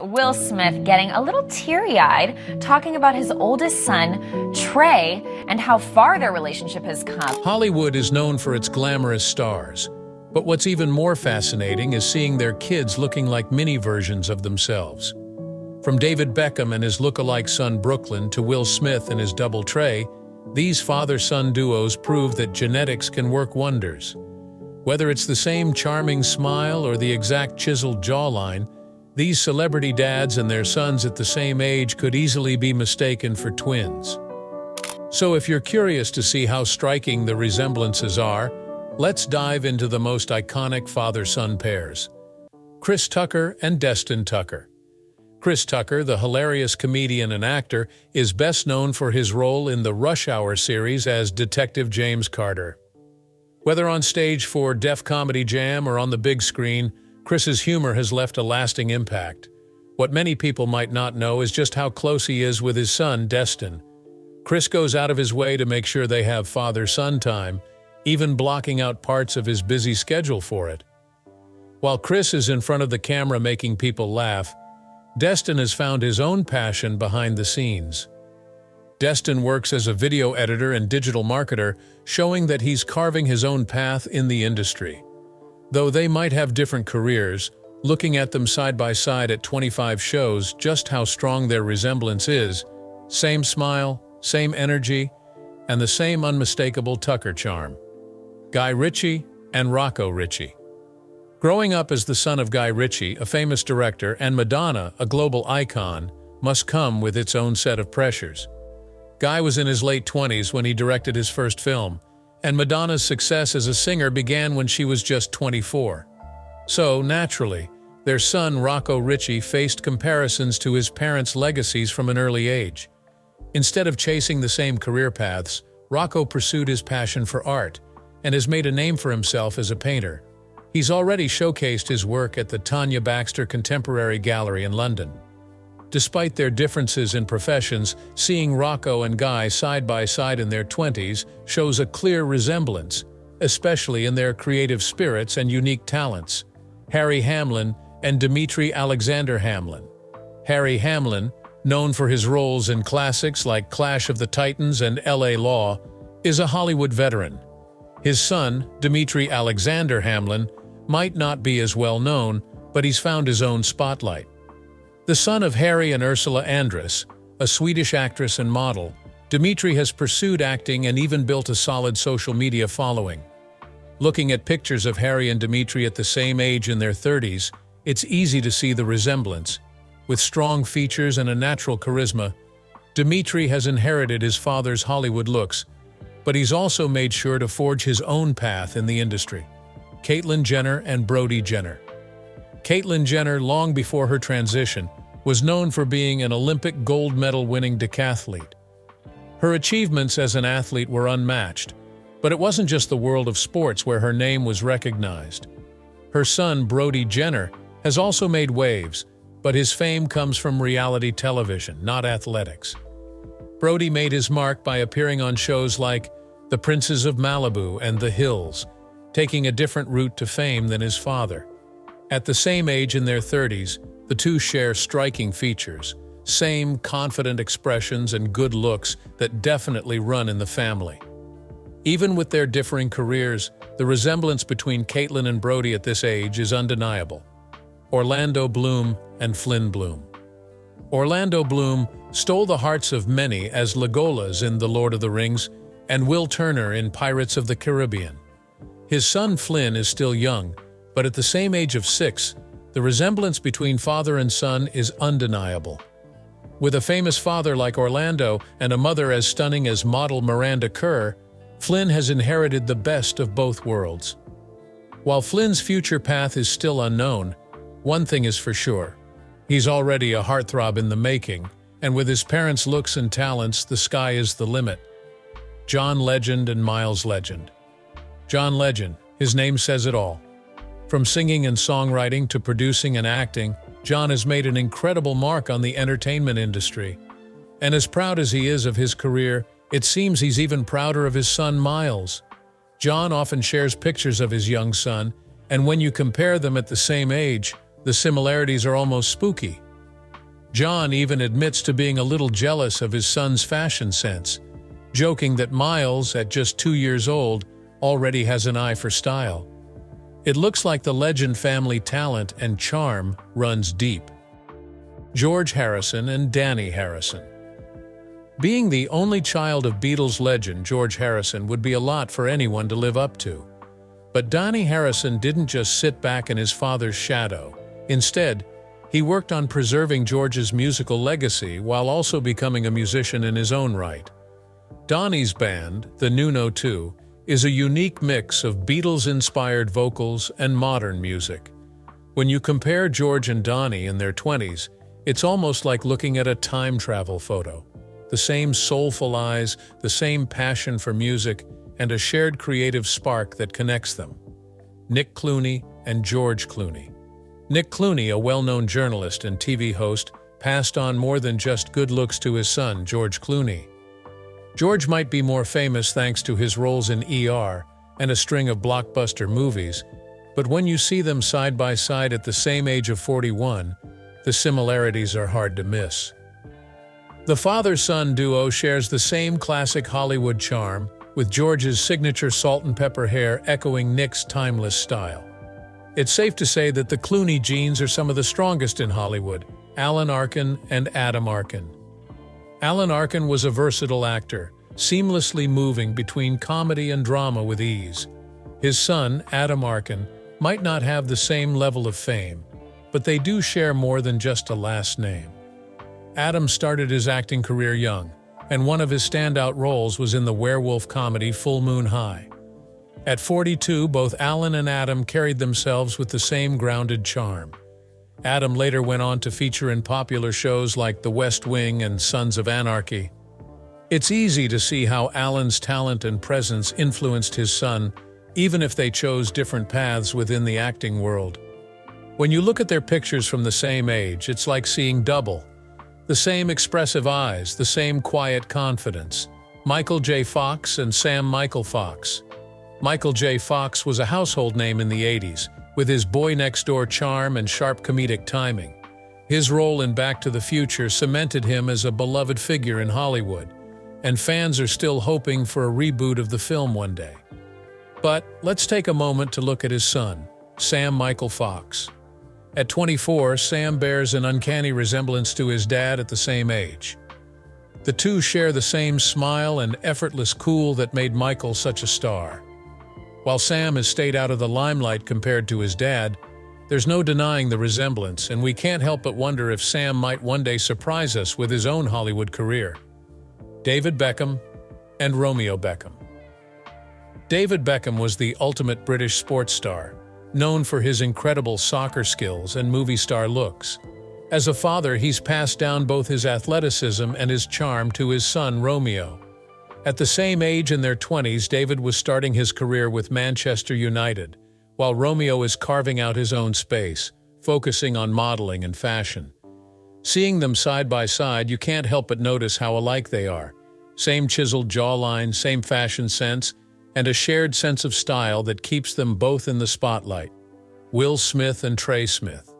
Will Smith getting a little teary-eyed, talking about his oldest son, Trey, and how far their relationship has come. Hollywood is known for its glamorous stars, but what's even more fascinating is seeing their kids looking like mini versions of themselves. From David Beckham and his look-alike son Brooklyn to Will Smith and his double Trey, these father-son duos prove that genetics can work wonders. Whether it's the same charming smile or the exact chiseled jawline, these celebrity dads and their sons at the same age could easily be mistaken for twins. So if you're curious to see how striking the resemblances are, let's dive into the most iconic father-son pairs. Chris Tucker and Destin Tucker. Chris Tucker, the hilarious comedian and actor, is best known for his role in the Rush Hour series as Detective James Carter. Whether on stage for Def Comedy Jam or on the big screen, Chris's humor has left a lasting impact. What many people might not know is just how close he is with his son, Destin. Chris goes out of his way to make sure they have father-son time, even blocking out parts of his busy schedule for it. While Chris is in front of the camera making people laugh, Destin has found his own passion behind the scenes. Destin works as a video editor and digital marketer, showing that he's carving his own path in the industry. Though they might have different careers, looking at them side by side at 25 shows just how strong their resemblance is. Same smile, same energy, and the same unmistakable Tucker charm. Guy Ritchie and Rocco Ritchie. Growing up as the son of Guy Ritchie, a famous director, and Madonna, a global icon, must come with its own set of pressures. Guy was in his late 20s when he directed his first film, and Madonna's success as a singer began when she was just 24. So, naturally, their son Rocco Ritchie faced comparisons to his parents' legacies from an early age. Instead of chasing the same career paths, Rocco pursued his passion for art and has made a name for himself as a painter. He's already showcased his work at the Tanya Baxter Contemporary Gallery in London. Despite their differences in professions, seeing Rocco and Guy side by side in their 20s shows a clear resemblance, especially in their creative spirits and unique talents. Harry Hamlin and Dimitri Alexander Hamlin. Harry Hamlin, known for his roles in classics like Clash of the Titans and L.A. Law, is a Hollywood veteran. His son, Dimitri Alexander Hamlin, might not be as well known, but he's found his own spotlight. The son of Harry and Ursula Andress, a Swedish actress and model, Dimitri has pursued acting and even built a solid social media following. Looking at pictures of Harry and Dimitri at the same age in their 30s, it's easy to see the resemblance. With strong features and a natural charisma, Dimitri has inherited his father's Hollywood looks, but he's also made sure to forge his own path in the industry. Caitlyn Jenner and Brody Jenner. Caitlyn Jenner, long before her transition, was known for being an Olympic gold medal-winning decathlete. Her achievements as an athlete were unmatched, but it wasn't just the world of sports where her name was recognized. Her son, Brody Jenner, has also made waves, but his fame comes from reality television, not athletics. Brody made his mark by appearing on shows like The Princes of Malibu and The Hills, taking a different route to fame than his father. At the same age in their 30s, the two share striking features, same confident expressions and good looks that definitely run in the family. Even with their differing careers, the resemblance between Caitlyn and Brody at this age is undeniable. Orlando Bloom and Flynn Bloom. Orlando Bloom stole the hearts of many as Legolas in The Lord of the Rings and Will Turner in Pirates of the Caribbean. His son Flynn is still young, but at the same age of 6, the resemblance between father and son is undeniable. With a famous father like Orlando and a mother as stunning as model Miranda Kerr, Flynn has inherited the best of both worlds. While Flynn's future path is still unknown, one thing is for sure. He's already a heartthrob in the making, and with his parents' looks and talents, the sky is the limit. John Legend and Miles Legend. John Legend, his name says it all. From singing and songwriting to producing and acting, John has made an incredible mark on the entertainment industry. And as proud as he is of his career, it seems he's even prouder of his son Miles. John often shares pictures of his young son, and when you compare them at the same age, the similarities are almost spooky. John even admits to being a little jealous of his son's fashion sense, joking that Miles, at just 2 years old, already has an eye for style. It looks like the Legend family talent and charm runs deep. George Harrison and Dhani Harrison. Being the only child of Beatles legend George Harrison would be a lot for anyone to live up to. But Dhani Harrison didn't just sit back in his father's shadow. Instead, he worked on preserving George's musical legacy while also becoming a musician in his own right. Dhani's band, the Nuno 2, is a unique mix of Beatles-inspired vocals and modern music. When you compare George and Dhani in their 20s, it's almost like looking at a time travel photo. The same soulful eyes, the same passion for music, and a shared creative spark that connects them. Nick Clooney and George Clooney. Nick Clooney, a well-known journalist and TV host, passed on more than just good looks to his son, George Clooney. George might be more famous thanks to his roles in ER and a string of blockbuster movies, but when you see them side by side at the same age of 41, the similarities are hard to miss. The father-son duo shares the same classic Hollywood charm, with George's signature salt and pepper hair echoing Nick's timeless style. It's safe to say that the Clooney genes are some of the strongest in Hollywood: Alan Arkin and Adam Arkin. Alan Arkin was a versatile actor, seamlessly moving between comedy and drama with ease. His son, Adam Arkin, might not have the same level of fame, but they do share more than just a last name. Adam started his acting career young, and one of his standout roles was in the werewolf comedy Full Moon High. At 42, both Alan and Adam carried themselves with the same grounded charm. Adam later went on to feature in popular shows like The West Wing and Sons of Anarchy. It's easy to see how Alan's talent and presence influenced his son, even if they chose different paths within the acting world. When you look at their pictures from the same age, it's like seeing double. The same expressive eyes, the same quiet confidence. Michael J. Fox and Sam Michael Fox. Michael J. Fox was a household name in the 80s, with his boy-next-door charm and sharp comedic timing. His role in Back to the Future cemented him as a beloved figure in Hollywood, and fans are still hoping for a reboot of the film one day. But let's take a moment to look at his son, Sam Michael Fox. At 24, Sam bears an uncanny resemblance to his dad at the same age. The two share the same smile and effortless cool that made Michael such a star. While Sam has stayed out of the limelight compared to his dad, there's no denying the resemblance, and we can't help but wonder if Sam might one day surprise us with his own Hollywood career. David Beckham and Romeo Beckham. David Beckham was the ultimate British sports star, known for his incredible soccer skills and movie star looks. As a father, he's passed down both his athleticism and his charm to his son, Romeo. At the same age, in their 20s, David was starting his career with Manchester United, while Romeo is carving out his own space, focusing on modeling and fashion. Seeing them side by side, you can't help but notice how alike they are. Same chiseled jawline, same fashion sense, and a shared sense of style that keeps them both in the spotlight. Will Smith and Trey Smith.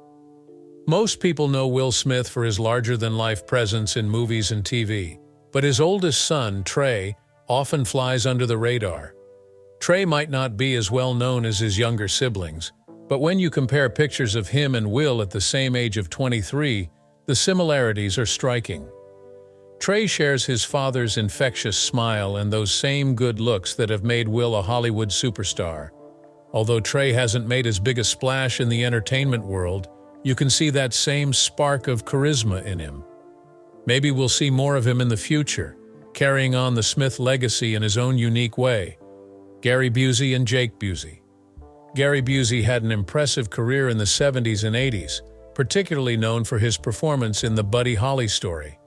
Most people know Will Smith for his larger-than-life presence in movies and TV, but his oldest son, Trey, often flies under the radar. Trey might not be as well known as his younger siblings, but when you compare pictures of him and Will at the same age of 23, the similarities are striking. Trey shares his father's infectious smile and those same good looks that have made Will a Hollywood superstar. Although Trey hasn't made as big a splash in the entertainment world, you can see that same spark of charisma in him. Maybe we'll see more of him in the future, carrying on the Smith legacy in his own unique way. Gary Busey and Jake Busey. Gary Busey had an impressive career in the 70s and 80s, particularly known for his performance in the Buddy Holly story.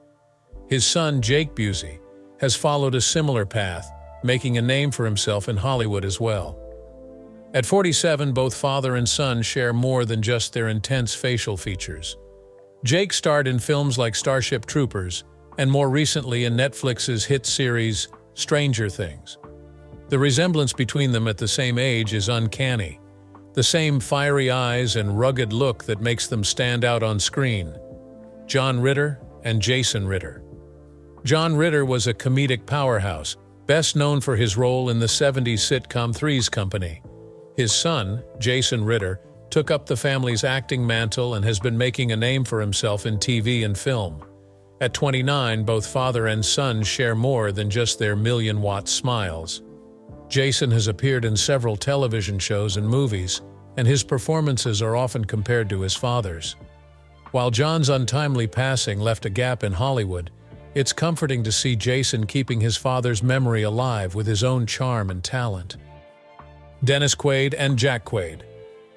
His son, Jake Busey, has followed a similar path, making a name for himself in Hollywood as well. At 47, both father and son share more than just their intense facial features. Jake starred in films like Starship Troopers, and more recently in Netflix's hit series, Stranger Things. The resemblance between them at the same age is uncanny. The same fiery eyes and rugged look that makes them stand out on screen. John Ritter and Jason Ritter. John Ritter was a comedic powerhouse, best known for his role in the '70s sitcom Three's Company. His son, Jason Ritter, took up the family's acting mantle and has been making a name for himself in TV and film. At 29, both father and son share more than just their million-watt smiles. Jason has appeared in several television shows and movies, and his performances are often compared to his father's. While John's untimely passing left a gap in Hollywood, it's comforting to see Jason keeping his father's memory alive with his own charm and talent. Dennis Quaid and Jack Quaid.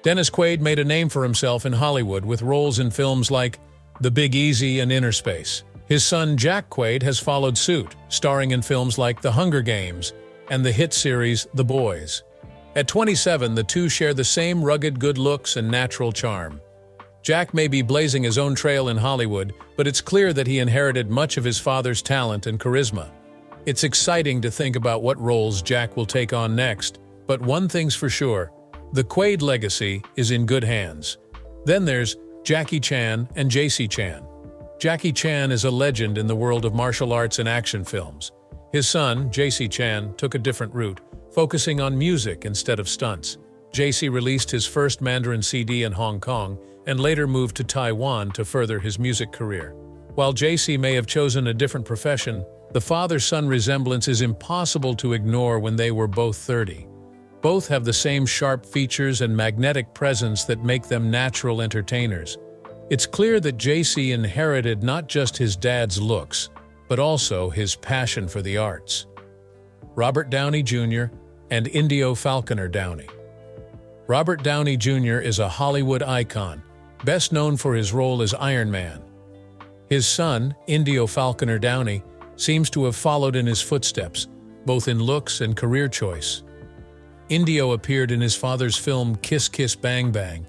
Dennis Quaid made a name for himself in Hollywood with roles in films like The Big Easy and Inner Space. His son Jack Quaid has followed suit, starring in films like The Hunger Games and the hit series The Boys. At 27, the two share the same rugged good looks and natural charm. Jack may be blazing his own trail in Hollywood, but it's clear that he inherited much of his father's talent and charisma. It's exciting to think about what roles Jack will take on next, but one thing's for sure, the Quaid legacy is in good hands. Then there's Jackie Chan and JC Chan. Jackie Chan is a legend in the world of martial arts and action films. His son, JC Chan, took a different route, focusing on music instead of stunts. JC released his first Mandarin CD in Hong Kong and later moved to Taiwan to further his music career. While JC may have chosen a different profession, the father-son resemblance is impossible to ignore when they were both 30. Both have the same sharp features and magnetic presence that make them natural entertainers. It's clear that JC inherited not just his dad's looks, but also his passion for the arts. Robert Downey Jr. and Indio Falconer Downey. Robert Downey Jr. is a Hollywood icon, best known for his role as Iron Man. His son, Indio Falconer Downey, seems to have followed in his footsteps, both in looks and career choice. Indio appeared in his father's film Kiss Kiss Bang Bang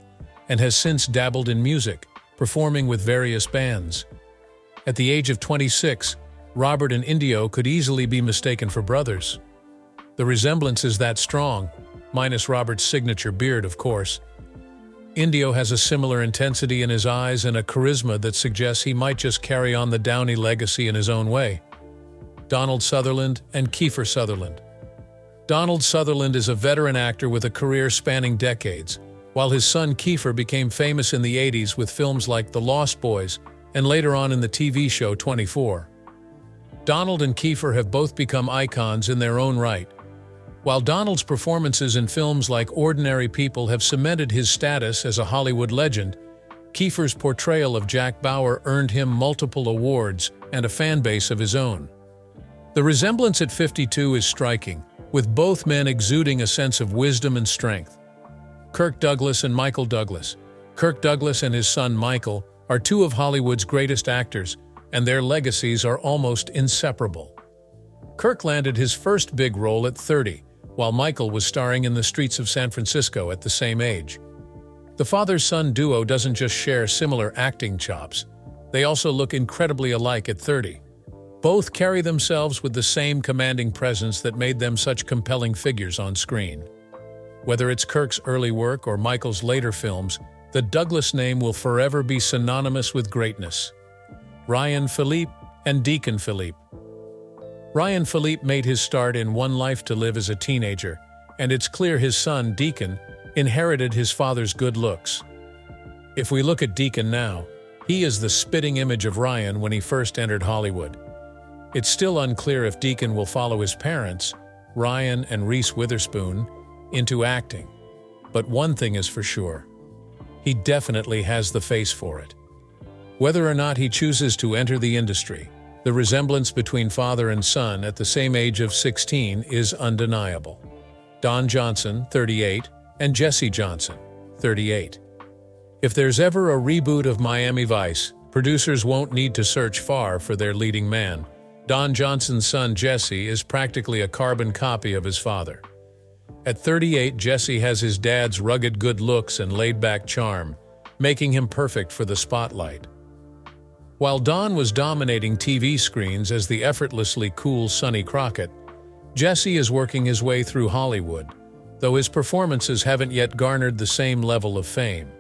and has since dabbled in music, performing with various bands. At the age of 26, Robert and Indio could easily be mistaken for brothers. The resemblance is that strong, minus Robert's signature beard, of course. Indio has a similar intensity in his eyes and a charisma that suggests he might just carry on the Downey legacy in his own way. Donald Sutherland and Kiefer Sutherland. Donald Sutherland is a veteran actor with a career spanning decades, while his son Kiefer became famous in the '80s with films like The Lost Boys and later on in the TV show 24. Donald and Kiefer have both become icons in their own right. While Donald's performances in films like Ordinary People have cemented his status as a Hollywood legend, Kiefer's portrayal of Jack Bauer earned him multiple awards and a fan base of his own. The resemblance at 52 is striking, with both men exuding a sense of wisdom and strength. Kirk Douglas and Michael Douglas. Kirk Douglas and his son Michael are two of Hollywood's greatest actors, and their legacies are almost inseparable. Kirk landed his first big role at 30, while Michael was starring in The Streets of San Francisco at the same age. The father-son duo doesn't just share similar acting chops, they also look incredibly alike at 30. Both carry themselves with the same commanding presence that made them such compelling figures on screen. Whether it's Kirk's early work or Michael's later films, the Douglas name will forever be synonymous with greatness. Ryan Philippe and Deacon Philippe. Ryan Philippe made his start in One Life to Live as a teenager, and it's clear his son, Deacon, inherited his father's good looks. If we look at Deacon now, he is the spitting image of Ryan when he first entered Hollywood. It's still unclear if Deacon will follow his parents, Ryan and Reese Witherspoon, into acting. But one thing is for sure, he definitely has the face for it. Whether or not he chooses to enter the industry, the resemblance between father and son at the same age of 16 is undeniable. Don Johnson, 38, and Jesse Johnson, 38. If there's ever a reboot of Miami Vice, producers won't need to search far for their leading man. Don Johnson's son Jesse is practically a carbon copy of his father. At 38, Jesse has his dad's rugged good looks and laid-back charm, making him perfect for the spotlight. While Don was dominating TV screens as the effortlessly cool Sonny Crockett, Jesse is working his way through Hollywood, though his performances haven't yet garnered the same level of fame.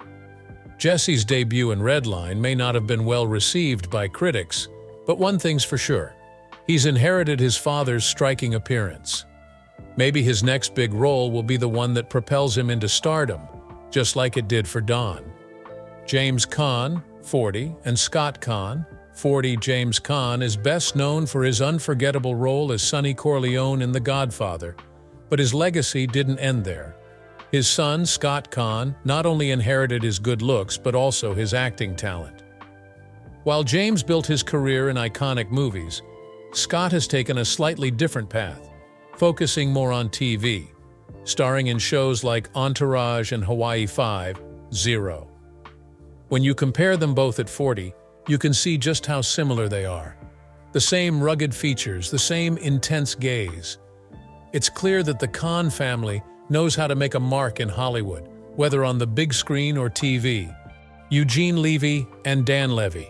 Jesse's debut in Redline may not have been well received by critics, but one thing's for sure. He's inherited his father's striking appearance. Maybe his next big role will be the one that propels him into stardom, just like it did for Don. James Caan, 40, and Scott Caan, 40. James Caan is best known for his unforgettable role as Sonny Corleone in The Godfather, but his legacy didn't end there. His son, Scott Caan, not only inherited his good looks but also his acting talent. While James built his career in iconic movies, Scott has taken a slightly different path, focusing more on TV, starring in shows like Entourage and Hawaii 5-0. When you compare them both at 40, you can see just how similar they are. The same rugged features, the same intense gaze. It's clear that the Caan family knows how to make a mark in Hollywood, whether on the big screen or TV. Eugene Levy and Dan Levy.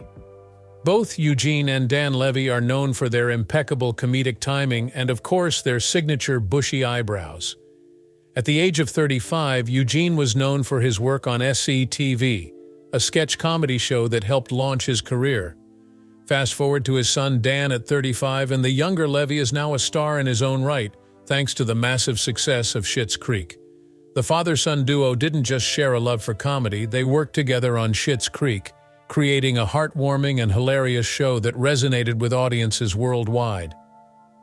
Both Eugene and Dan Levy are known for their impeccable comedic timing and, of course, their signature bushy eyebrows. At the age of 35, Eugene was known for his work on SCTV, a sketch comedy show that helped launch his career. Fast forward to his son Dan at 35, and the younger Levy is now a star in his own right, thanks to the massive success of Schitt's Creek. The father-son duo didn't just share a love for comedy, they worked together on Schitt's Creek, creating a heartwarming and hilarious show that resonated with audiences worldwide.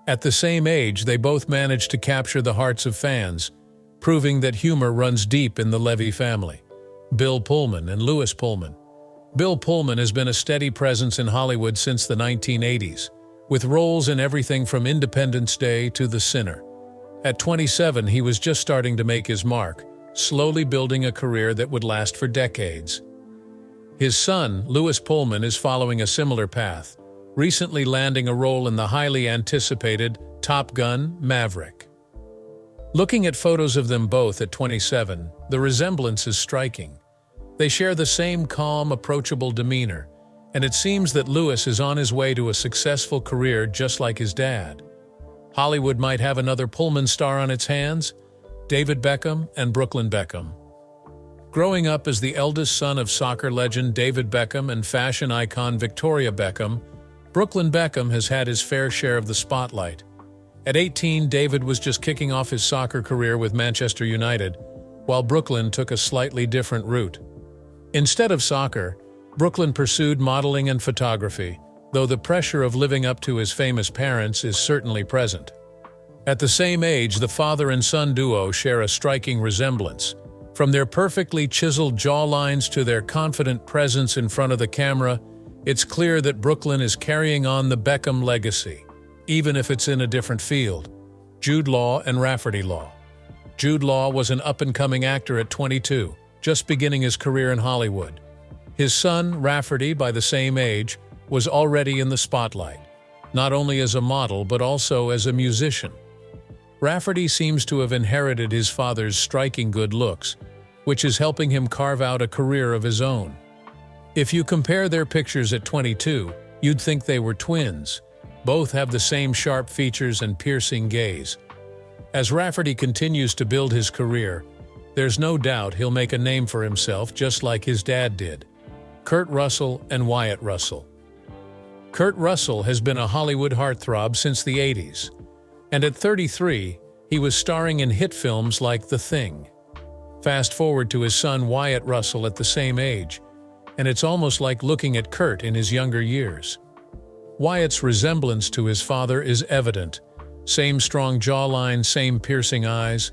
At the same age, they both managed to capture the hearts of fans, proving that humor runs deep in the Levy family. Bill Pullman and Louis Pullman. Bill Pullman has been a steady presence in Hollywood since the 1980s, with roles in everything from Independence Day to The Sinner. At 27, he was just starting to make his mark, slowly building a career that would last for decades. His son, Louis Pullman, is following a similar path, recently landing a role in the highly anticipated Top Gun: Maverick. Looking at photos of them both at 27, the resemblance is striking. They share the same calm, approachable demeanor, and it seems that Louis is on his way to a successful career just like his dad. Hollywood might have another Pullman star on its hands, David Beckham and Brooklyn Beckham. Growing up as the eldest son of soccer legend David Beckham and fashion icon Victoria Beckham, Brooklyn Beckham has had his fair share of the spotlight. At 18, David was just kicking off his soccer career with Manchester United, while Brooklyn took a slightly different route. Instead of soccer, Brooklyn pursued modeling and photography, though the pressure of living up to his famous parents is certainly present. At the same age, the father and son duo share a striking resemblance. From their perfectly chiseled jawlines to their confident presence in front of the camera, it's clear that Brooklyn is carrying on the Beckham legacy, even if it's in a different field. Jude Law and Rafferty Law. Jude Law was an up-and-coming actor at 22, just beginning his career in Hollywood. His son, Rafferty, by the same age, was already in the spotlight, not only as a model but also as a musician. Rafferty seems to have inherited his father's striking good looks, which is helping him carve out a career of his own. If you compare their pictures at 22, you'd think they were twins. Both have the same sharp features and piercing gaze. As Rafferty continues to build his career, there's no doubt he'll make a name for himself just like his dad did. Kurt Russell and Wyatt Russell. Kurt Russell has been a Hollywood heartthrob since the 80s, and at 33, he was starring in hit films like The Thing. Fast forward to his son Wyatt Russell at the same age, and it's almost like looking at Kurt in his younger years. Wyatt's resemblance to his father is evident. Same strong jawline, same piercing eyes.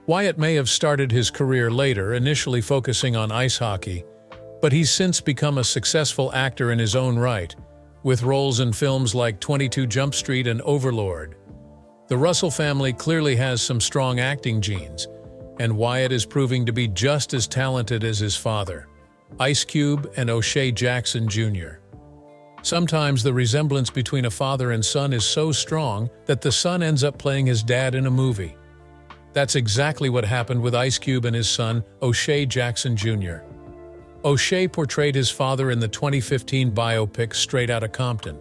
Wyatt may have started his career later, initially focusing on ice hockey, but he's since become a successful actor in his own right, with roles in films like 22 Jump Street and Overlord. The Russell family clearly has some strong acting genes, and Wyatt is proving to be just as talented as his father, Ice Cube and O'Shea Jackson Jr. Sometimes the resemblance between a father and son is so strong that the son ends up playing his dad in a movie. That's exactly what happened with Ice Cube and his son, O'Shea Jackson Jr. O'Shea portrayed his father in the 2015 biopic Straight Outta Compton,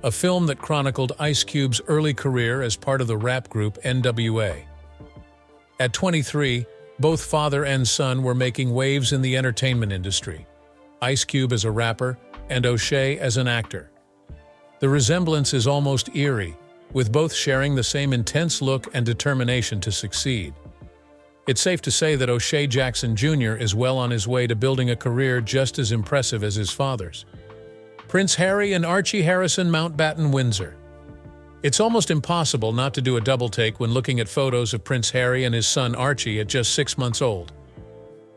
a film that chronicled Ice Cube's early career as part of the rap group NWA. At 23, both father and son were making waves in the entertainment industry, Ice Cube as a rapper, and O'Shea as an actor. The resemblance is almost eerie, with both sharing the same intense look and determination to succeed. It's safe to say that O'Shea Jackson Jr. is well on his way to building a career just as impressive as his father's. Prince Harry and Archie Harrison Mountbatten Windsor. It's almost impossible not to do a double take when looking at photos of Prince Harry and his son Archie at just 6 months old.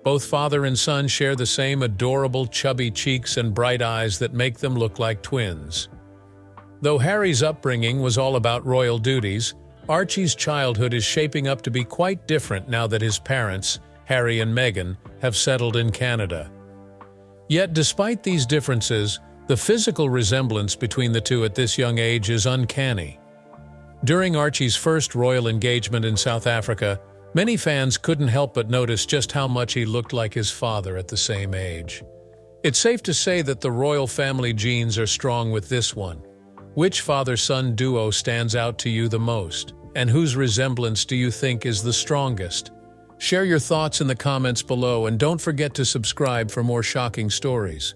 Both father and son share the same adorable, chubby cheeks and bright eyes that make them look like twins. Though Harry's upbringing was all about royal duties, Archie's childhood is shaping up to be quite different now that his parents, Harry and Meghan, have settled in Canada. Yet despite these differences, the physical resemblance between the two at this young age is uncanny. During Archie's first royal engagement in South Africa, many fans couldn't help but notice just how much he looked like his father at the same age. It's safe to say that the royal family genes are strong with this one. Which father-son duo stands out to you the most? And whose resemblance do you think is the strongest? Share your thoughts in the comments below and don't forget to subscribe for more shocking stories.